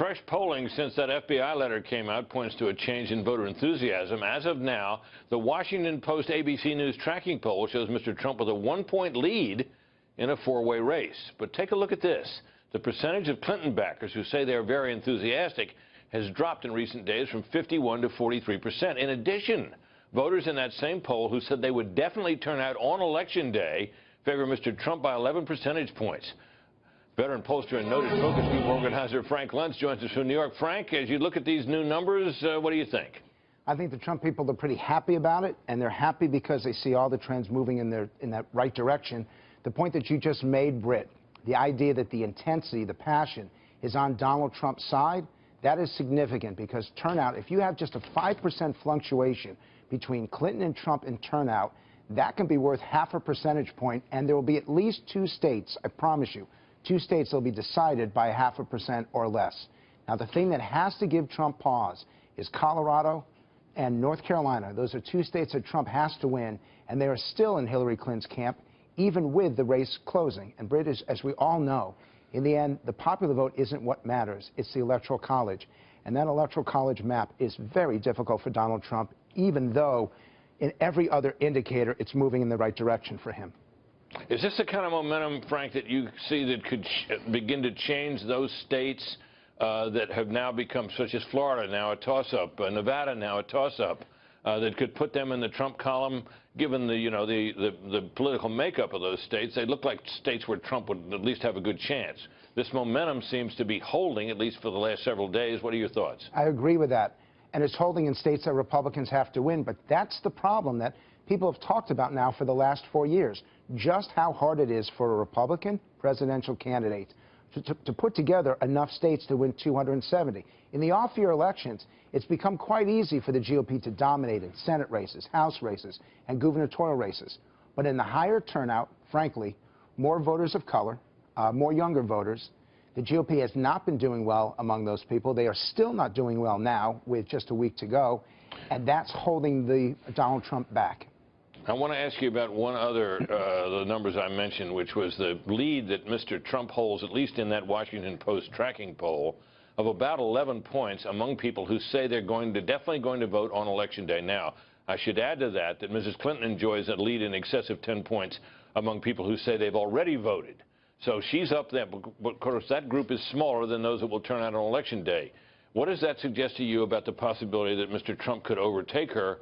Fresh polling since that FBI letter came out points to a change in voter enthusiasm. As of now, the Washington Post ABC News tracking poll shows Mr. Trump with a 1-point lead in a four-way race. But take a look at this. The percentage of Clinton backers who say they are very enthusiastic has dropped in recent days from 51 to 43%. In addition, voters in that same poll who said they would definitely turn out on Election Day favor Mr. Trump by 11 percentage points. Veteran pollster and noted focus group organizer Frank Luntz joins us from New York. Frank, as you look at these new numbers, what do you think? I think the Trump people are pretty happy about it, and they're happy because they see all the trends moving in that right direction. The point that you just made, Britt, the idea that the intensity, the passion, is on Donald Trump's side, that is significant because turnout, if you have just a 5% fluctuation between Clinton and Trump in turnout, that can be worth half a percentage point, and there will be at least 2 states, I promise you, 2 states that will be decided by 0.5% or less. Now, the thing that has to give Trump pause is Colorado and North Carolina. Those are 2 states that Trump has to win, and they are still in Hillary Clinton's camp, even with the race closing. And British, as we all know, in the end, the popular vote isn't what matters. It's the Electoral College. And that Electoral College map is very difficult for Donald Trump, even though in every other indicator it's moving in the right direction for him. Is this the kind of momentum, Frank, that you see that could begin to change those states that have now become, such as Florida, now a toss-up, Nevada, now a toss-up, that could put them in the Trump column, given the political makeup of those states? They look like states where Trump would at least have a good chance. This momentum seems to be holding, at least for the last several days. What are your thoughts? I agree with that. And it's holding in states that Republicans have to win. But that's the problem that people have talked about now for the last 4 years, just how hard it is for a Republican presidential candidate to put together enough states to win 270. In the off-year elections, it's become quite easy for the GOP to dominate in Senate races, House races, and gubernatorial races. But in the higher turnout, frankly, more voters of color, more younger voters, the GOP has not been doing well among those people. They are still not doing well now with just a week to go, and that's holding the Donald Trump back. I want to ask you about one other, the numbers I mentioned, which was the lead that Mr. Trump holds, at least in that Washington Post tracking poll, of about 11 points among people who say they're definitely going to vote on Election Day. Now, I should add to that that Mrs. Clinton enjoys a lead in excess of 10 points among people who say they've already voted. So she's up there, but of course that group is smaller than those that will turn out on Election Day. What does that suggest to you about the possibility that Mr. Trump could overtake her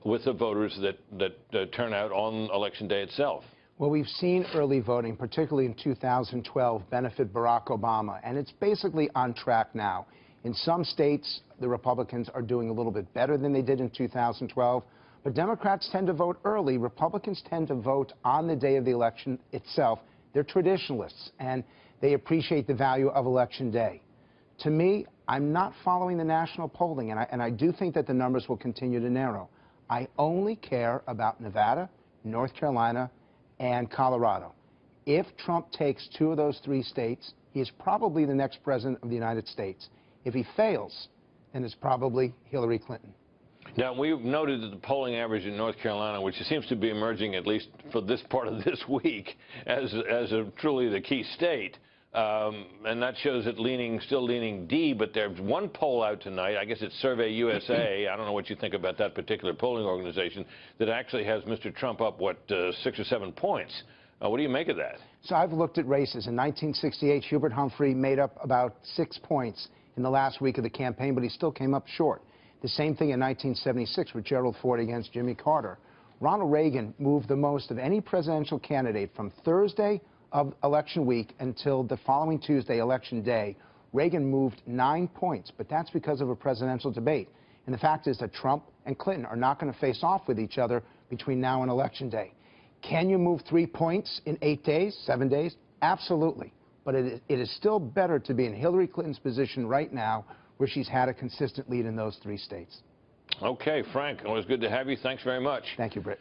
with the voters that turn out on Election Day itself? Well, we've seen early voting, particularly in 2012, benefit Barack Obama, and it's basically on track now. In some states, the Republicans are doing a little bit better than they did in 2012, but Democrats tend to vote early. Republicans tend to vote on the day of the election itself. They're traditionalists, and they appreciate the value of Election Day. To me, I'm not following the national polling, and I do think that the numbers will continue to narrow. I only care about Nevada, North Carolina, and Colorado. If Trump takes 2 of those 3 states, he is probably the next president of the United States. If he fails, then it's probably Hillary Clinton. Now, we've noted that the polling average in North Carolina, which seems to be emerging, at least for this part of this week, as truly the key state, and that shows it still leaning D, but there's one poll out tonight, I guess it's Survey USA, I don't know what you think about that particular polling organization, that actually has Mr. Trump up, 6 or 7 points. What do you make of that? So I've looked at races. In 1968, Hubert Humphrey made up about 6 points in the last week of the campaign, but he still came up short. The same thing in 1976 with Gerald Ford against Jimmy Carter. Ronald Reagan moved the most of any presidential candidate from Thursday of election week until the following Tuesday, Election Day. Reagan moved 9 points, but that's because of a presidential debate. And the fact is that Trump and Clinton are not going to face off with each other between now and Election Day. Can you move 3 points in 8 days, 7 days? Absolutely. But it is still better to be in Hillary Clinton's position right now, where she's had a consistent lead in those 3 states. Okay, Frank, always good to have you. Thanks very much. Thank you, Britt.